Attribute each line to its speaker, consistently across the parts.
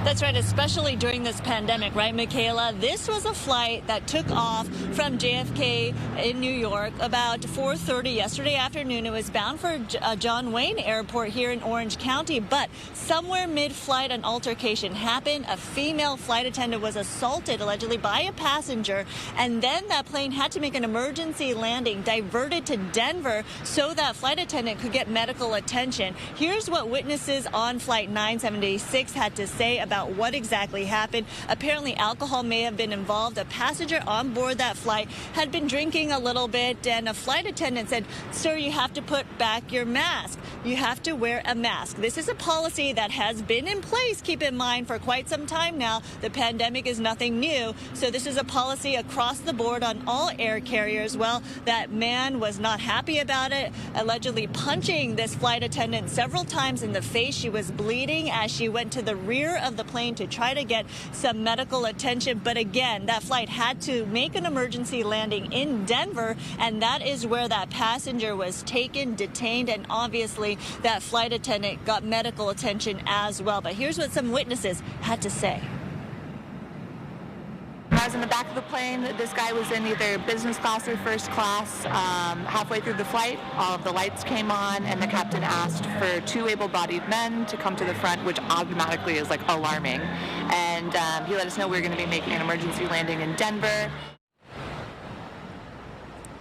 Speaker 1: That's right, especially during this pandemic, right, Michaela? This was a flight that took off from JFK in New York about 4:30 yesterday afternoon. It was bound for John Wayne Airport here in Orange County, but somewhere mid-flight an altercation happened. A female flight attendant was assaulted allegedly by a passenger, and then that plane had to make an emergency landing, diverted to Denver so that flight attendant could get medical attention. Here's what witnesses on Flight 976 had to say about what exactly happened. Apparently, alcohol may have been involved. A passenger on board that flight had been drinking a little bit, and a flight attendant said, "Sir, you have to put back your mask. You have to wear a mask." This is a policy that has been in place, keep in mind, for quite some time now. The pandemic is nothing new, so this is a policy across the board on all air carriers. Well, that man was not happy about it, allegedly punching this flight attendant several times in the face. She was bleeding as she went to the rear of the plane to try to get some medical attention. But again, that flight had to make an emergency landing in Denver, and that is where that passenger was taken, detained, and obviously that flight attendant got medical attention as well. But here's what some witnesses had to say.
Speaker 2: I was in the back of the plane. This guy was in either business class or first class. Halfway through the flight, all of the lights came on, and the captain asked for two able-bodied men to come to the front, which automatically is like alarming. And he let us know we were going to be making an emergency landing in Denver.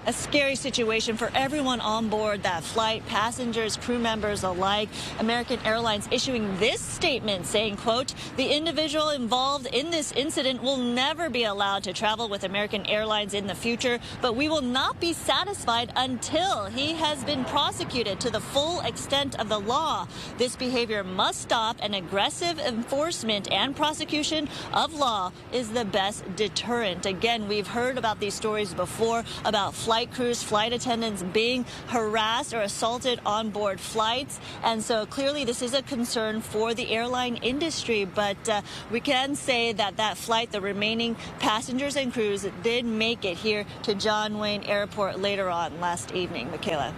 Speaker 1: A scary situation for everyone on board that flight, passengers, crew members alike. American Airlines issuing this statement saying, quote, "The individual involved in this incident will never be allowed to travel with American Airlines in the future, but we will not be satisfied until he has been prosecuted to the full extent of the law. This behavior must stop, and aggressive enforcement and prosecution of law is the best deterrent." Again, we've heard about these stories before about flight crews, flight attendants being harassed or assaulted on board flights. And so clearly this is a concern for the airline industry. But we can say that that flight, the remaining passengers and crews, did make it here to John Wayne Airport later on last evening. Michaela.